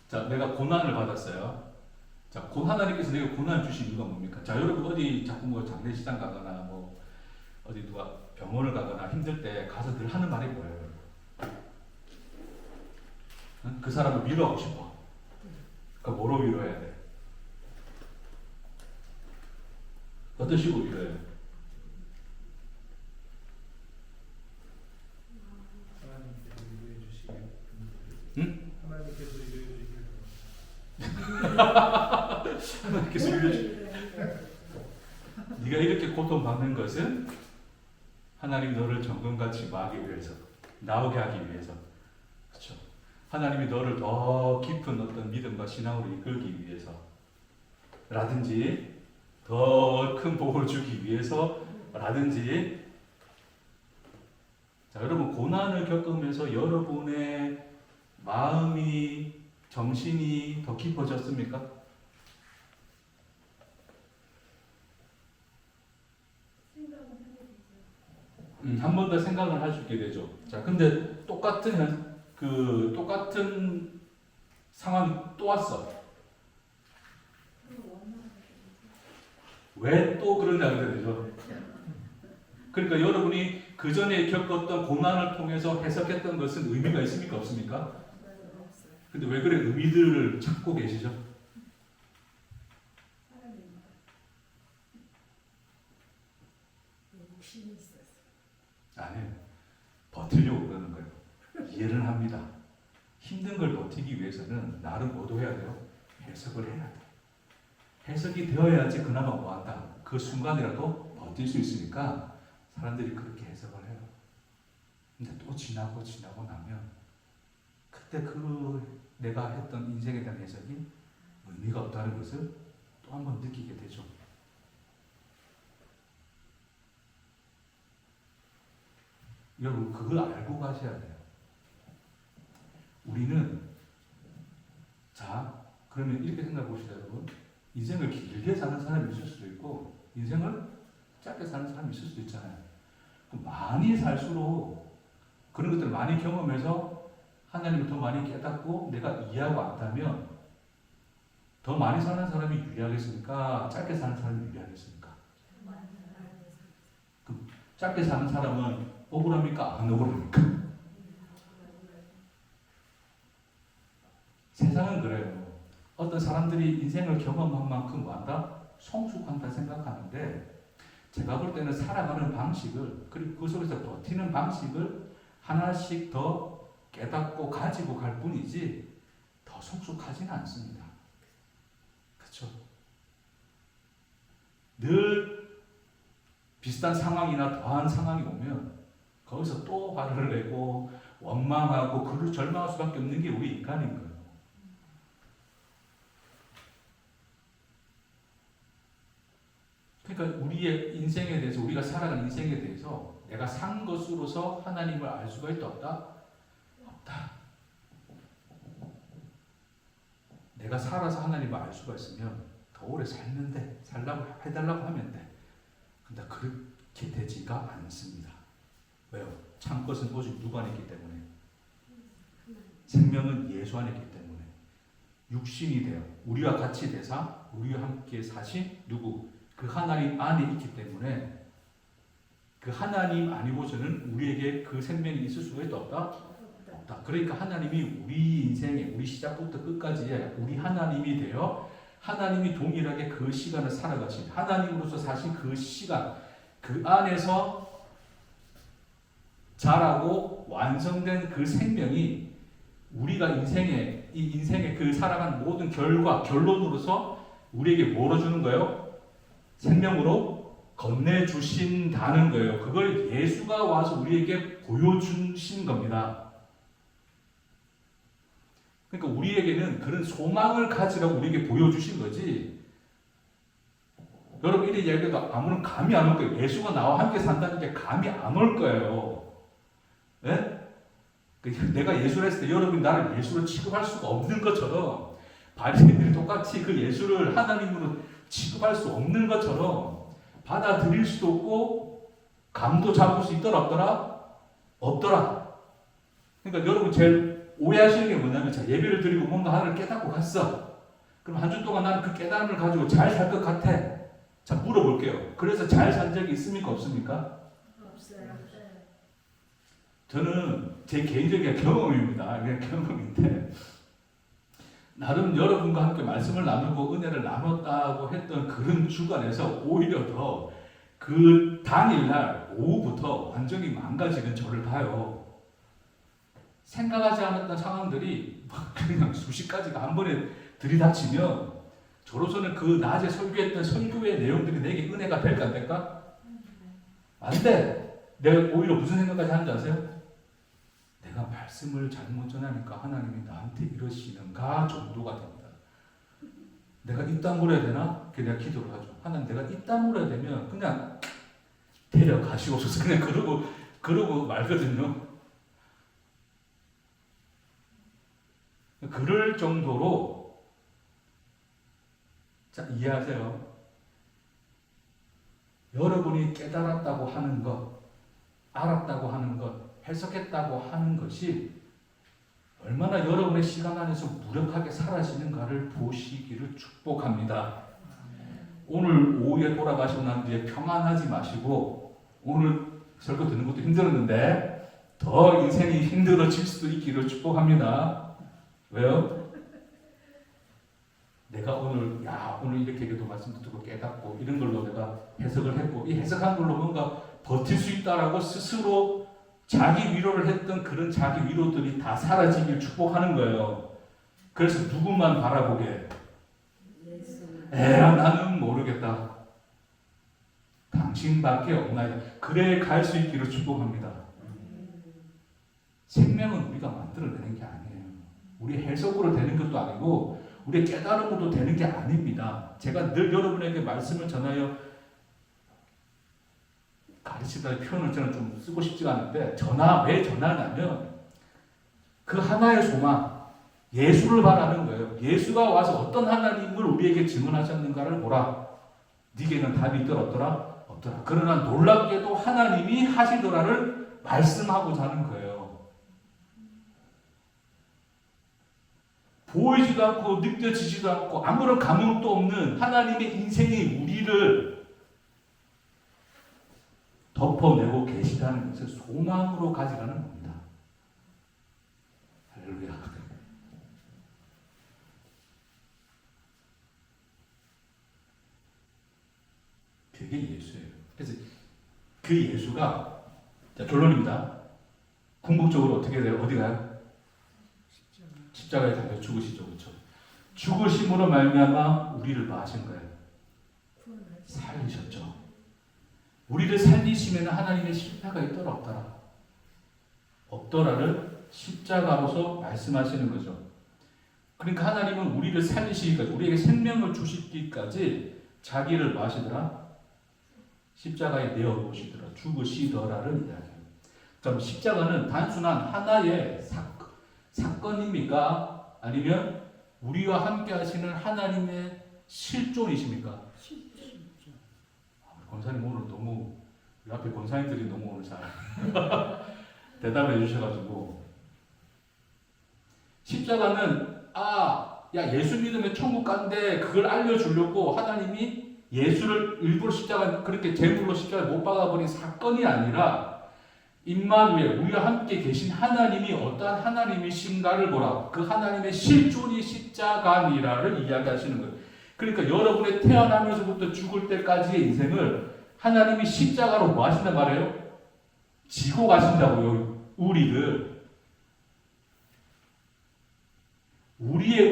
자, 내가 고난을 받았어요. 자, 하나님께서 내가 고난을 주신 이유가 뭡니까? 자, 여러분 어디 자꾸 뭐 장례식장 가거나 뭐 어디 누가 병원을 가거나 힘들 때 가서 늘 하는 말이 뭐예요? 응? 그 사람을 위로하고 싶어. 그러니까 뭐로 위로해야 돼? 어떤 식으로 위로해요? 응? 하나님께서 이루어주시길 하나님께서 위로해. 네가 이렇게 고통받는 것은 하나님 너를 정금같이 마하기 위해서, 나오게 하기 위해서, 그렇죠? 하나님이 너를 더 깊은 어떤 믿음과 신앙으로 이끌기 위해서, 라든지 더 큰 복을 주기 위해서, 라든지. 자, 여러분 고난을 겪으면서 여러분의 마음이, 정신이 더 깊어졌습니까? 한 번 더 생각을 할 수 있게 되죠. 자, 근데 똑같은 상황이 또 왔어. 왜 또 그러냐 그래야 되죠. 그러니까 여러분이 그 전에 겪었던 고난을 통해서 해석했던 것은 의미가 있습니까? 없습니까? 없어요. 근데 왜 그래 의미들을 찾고 계시죠? 사람입니다. 욕심이 있어서. 아니에요. 버티려고 그러는 거예요. 이해를 합니다. 힘든 걸 버티기 위해서는 나름 뭐도 해야 돼요? 해석을 해야 돼요. 해석이 되어야지 그나마 뭐한다. 그 순간이라도 버틸 수 있으니까 사람들이 그렇게 해석을 해요. 근데 또 지나고 나면 그때 그 내가 했던 인생에 대한 해석이 의미가 없다는 것을 또 한 번 느끼게 되죠. 여러분 그걸 알고 가셔야 돼요. 우리는 자 그러면 이렇게 생각해 보시죠 여러분. 인생을 길게 사는 사람이 있을 수도 있고 인생을 짧게 사는 사람이 있을 수도 있잖아요. 많이 살수록 그런 것들을 많이 경험해서 하나님을 더 많이 깨닫고 내가 이해하고 안다면 더 많이 사는 사람이 유리하겠습니까? 짧게 사는 사람이 유리하겠습니까? 그럼 짧게 사는 사람은 억울합니까? 안 억울합니까? 세상은 그래요. 어떤 사람들이 인생을 경험한 만큼 완다? 성숙한다 생각하는데 제가 볼 때는 살아가는 방식을 그리고 그 속에서 버티는 방식을 하나씩 더 깨닫고 가지고 갈 뿐이지 더 성숙하지는 않습니다. 그렇죠? 늘 비슷한 상황이나 더한 상황이 오면 거기서 또 화를 내고 원망하고 그를 절망할 수밖에 없는 게 우리 인간인 거예요. 그러니까 우리의 인생에 대해서 우리가 살아가는 인생에 대해서 내가 산 것으로서 하나님을 알 수가 있다 없다? 없다. 내가 살아서 하나님을 알 수가 있으면 더 오래 살는데 살라고 해달라고 하면 돼. 근데 그렇게 되지가 않습니다. 왜요? 참 것은 오직 누구 안에 있기 때문에 생명은 예수 안에 있기 때문에 육신이 되어 우리와 같이 되사 우리와 함께 사신 누구? 그 하나님 안에 있기 때문에 그 하나님 아니고서는 우리에게 그 생명이 있을 수가 있다 없다? 없다. 그러니까 하나님이 우리 인생에 우리 시작부터 끝까지에 우리 하나님이 되어 하나님이 동일하게 그 시간을 살아가신 하나님으로서 사신 그 시간 그 안에서 자라고 완성된 그 생명이 우리가 이 인생의 그 살아간 모든 결론으로서 우리에게 뭐로 주는 거예요? 생명으로 건네주신다는 거예요. 그걸 예수가 와서 우리에게 보여주신 겁니다. 그러니까 우리에게는 그런 소망을 가지라고 우리에게 보여주신 거지. 여러분 이런 이야기도 아무런 감이 안 올 거예요. 예수가 나와 함께 산다는 게 감이 안 올 거예요. 네? 내가 예수를 했을 때 여러분이 나를 예수로 취급할 수가 없는 것처럼 바리새인들이 똑같이 그 예수를 하나님으로 취급할 수 없는 것처럼 받아들일 수도 없고 감도 잡을 수 있더라 없더라? 없더라. 그러니까 여러분 제일 오해하시는 게 뭐냐면 자 예배를 드리고 뭔가 하나를 깨닫고 갔어. 그럼 한 주 동안 나는 그 깨달음을 가지고 잘 살 것 같아. 자 물어볼게요. 그래서 잘 산 적이 있습니까 없습니까? 없어요. 저는 제 개인적인 경험입니다. 그냥 경험인데 나름 여러분과 함께 말씀을 나누고 은혜를 나눴다고 했던 그런 주간에서 오히려 더 그 당일날 오후부터 완전히 망가지는 저를 봐요. 생각하지 않았던 상황들이 그냥 수십 가지가 한 번에 들이닥치면 저로서는 그 낮에 설교했던 설교의 내용들이 내게 은혜가 될까 안 될까? 안 돼. 내가 오히려 무슨 생각까지 하는지 아세요? 내가 말씀을 잘못 전하니까 하나님이 나한테 이러시는가 정도가 됩니다. 내가 입 다물어야 되나? 내가 기도를 하죠. 하나님 내가 입 다물어야 되면 그냥 데려가시옵소서 그냥 그러고 말거든요. 그럴 정도로 자 이해하세요. 여러분이 깨달았다고 하는 것, 알았다고 하는 것, 해석했다고 하는 것이 얼마나 여러분의 시간 안에서 무력하게 사라지는가를 보시기를 축복합니다. 오늘 오후에 돌아가시고 난 뒤에 평안하지 마시고 오늘 설교 듣는 것도 힘들었는데 더 인생이 힘들어질 수도 있기를 축복합니다. 왜요? 내가 오늘 오늘 이렇게 기도 말씀도 듣고 깨닫고 이런 걸로 내가 해석을 했고 이 해석한 걸로 뭔가 버틸 수 있다라고 스스로 자기 위로를 했던 그런 자기 위로들이 다 사라지길 축복하는 거예요. 그래서 누구만 바라보게? 예수는 나는 모르겠다. 당신밖에 없나이다. 그래 갈 수 있기를 축복합니다. 생명은 우리가 만들어내는 게 아니에요. 우리 해석으로 되는 것도 아니고 우리 깨달음으로 되는 게 아닙니다. 제가 늘 여러분에게 말씀을 전하여 가르치다 표현을 저는 좀 쓰고 싶지가 않은데 왜 전하냐면 그 하나의 소망 예수를 바라는 거예요. 예수가 와서 어떤 하나님을 우리에게 증언하셨는가를 보라. 네게는 답이 있더라 없더라. 그러나 놀랍게도 하나님이 하시더라를 말씀하고자 하는 거예요. 보이지도 않고 느껴지지도 않고 아무런 감흥도 없는 하나님의 인생이 우리를 덮어내고 계시다는 것을 소망으로 가져가는 겁니다. 할렐루야. 그게 예수예요. 그래서 그 예수가 자, 결론입니다. 궁극적으로 어떻게 돼요? 어디 가요? 십자가에 달려 죽으시죠, 그렇죠? 죽으심으로 말미암아 우리를 뭐 하신 거예요? 살리셨죠. 우리를 살리시면 하나님의 실패가 있더라 없더라? 없더라를 십자가로서 말씀하시는 거죠. 그러니까 하나님은 우리를 살리시기까지 우리에게 생명을 주시기까지 자기를 뭐 하시더라? 십자가에 내어 놓으시더라. 죽으시더라를 이야기해요. 그럼 십자가는 단순한 하나의 사건입니까? 아니면 우리와 함께 하시는 하나님의 실존이십니까? 권사님 오늘 너무 우리 앞에 권사님들이 너무 오늘 잘 대답을 해주셔가지고 십자가는 예수 믿으면 천국 간대 그걸 알려주려고 하나님이 예수를 일부러 십자가 그렇게 제물로 십자가에 못 박아버린 사건이 아니라 임마누엘 우리와 함께 계신 하나님이 어떠한 하나님이신가를 보라. 그 하나님의 실존이 십자가니라를 이야기하시는 거예요. 그러니까 여러분의 태어나면서부터 죽을 때까지의 인생을 하나님이 십자가로 뭐 하신단 말이에요? 지고 가신다고요. 우리의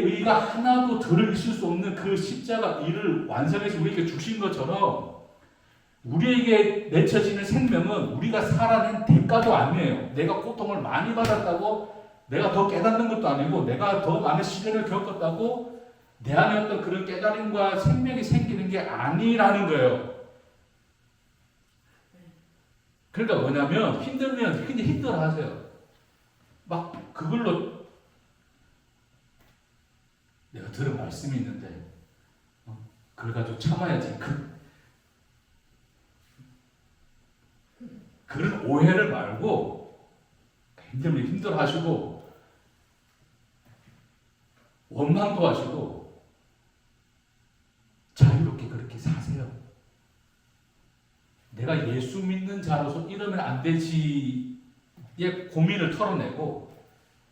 의가 하나도 덜 있을 수 없는 그 십자가 일을 완성해서 우리에게 주신 것처럼 우리에게 맺혀지는 생명은 우리가 살아낸 대가도 아니에요. 내가 고통을 많이 받았다고 내가 더 깨닫는 것도 아니고 내가 더 많은 시련을 겪었다고 내 안에 어떤 그런 깨달음과 생명이 생기는 게 아니라는 거예요. 그러니까 뭐냐면 힘들면 굉장히 힘들어 하세요. 막 그걸로 내가 들은 말씀이 있는데 그걸 가지고 참아야지. 그런 오해를 말고 굉장히 힘들어 하시고 원망도 하시고 자유롭게 그렇게 사세요. 내가 예수 믿는 자로서 이러면 안 되지의 고민을 털어내고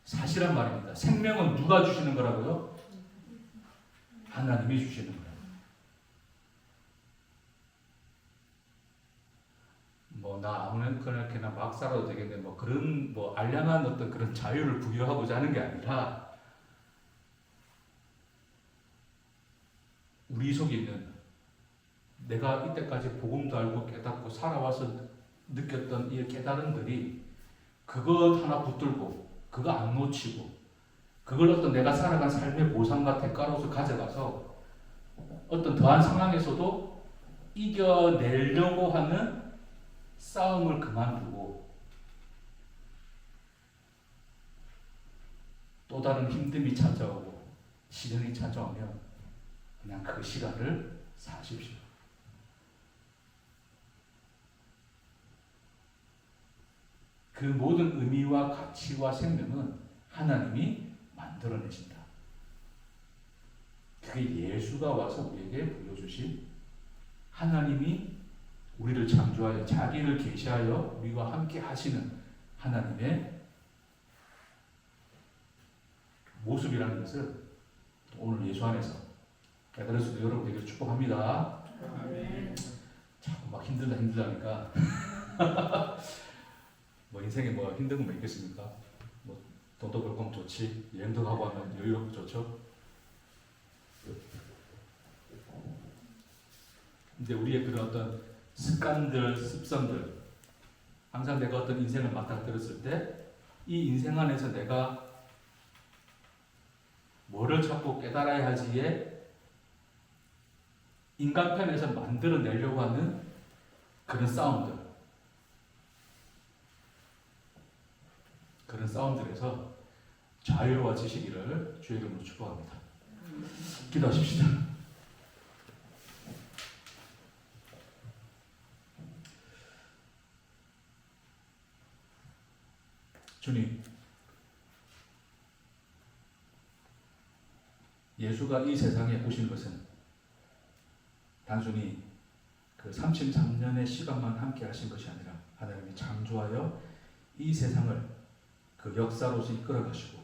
사실한 말입니다. 생명은 누가 주시는 거라고요? 하나님이 주시는 거예요. 나 아무렇게나 막 살아도 되겠네. 그런 알량한 어떤 그런 자유를 부여하고자 하는 게 아니라 우리 속에 있는 내가 이때까지 복음도 알고 깨닫고 살아와서 느꼈던 이 깨달음들이 그것 하나 붙들고 그거 안 놓치고 그걸 어떤 내가 살아간 삶의 보상과 대가로서 가져가서 어떤 더한 상황에서도 이겨내려고 하는 싸움을 그만두고 또 다른 힘듦이 찾아오고 시련이 찾아오면 그냥 그 시간을 사십시오. 그 모든 의미와 가치와 생명은 하나님이 만들어내신다. 그게 예수가 와서 우리에게 보여주신 하나님이 우리를 창조하여 자기를 계시하여 우리와 함께 하시는 하나님의 모습이라는 것을 오늘 예수 안에서 깨달을 여러분 되게 축복합니다. 아멘. 자꾸 막 힘들다니까 뭐 인생에 뭐 힘든 건 뭐 있겠습니까? 뭐 돈도 벌고 하면 좋지, 여행도 가고 하면 여유롭고 좋죠. 근데 우리의 그런 어떤 습관들, 습성들, 항상 내가 어떤 인생을 맞닥뜨렸을 때 이 인생 안에서 내가 뭐를 자꾸 깨달아야 하지에 인간편에서 만들어내려고 하는 그런 싸움들, 그런 싸움들에서 자유로워지시기를 주의 이름으로 축복합니다. 기도하십시다. 주님, 예수가 이 세상에 오신 것은 단순히 그 33년의 시간만 함께 하신 것이 아니라 하나님이 창조하여 이 세상을 그 역사로서 이끌어 가시고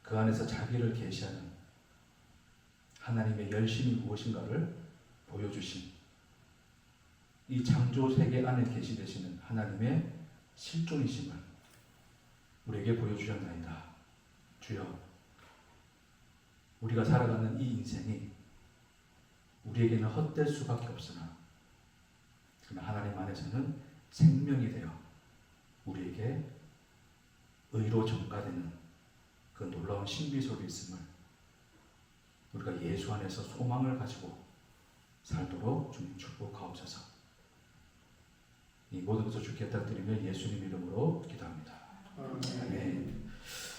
그 안에서 자기를 계시하는 하나님의 열심이 무엇인가를 보여주신 이 창조 세계 안에 계시되시는 하나님의 실존이심을 우리에게 보여주셨나이다. 주여, 우리가 살아가는 이 인생이 우리에게는 헛될 수밖에 없으나 그러나 하나님 안에서는 생명이 되어 우리에게 의로 전가되는 그 놀라운 신비소리 있음을 우리가 예수 안에서 소망을 가지고 살도록 주님 축복하옵소서. 이 모든 것을 주께 부탁드리며 예수님 이름으로 기도합니다. 아멘.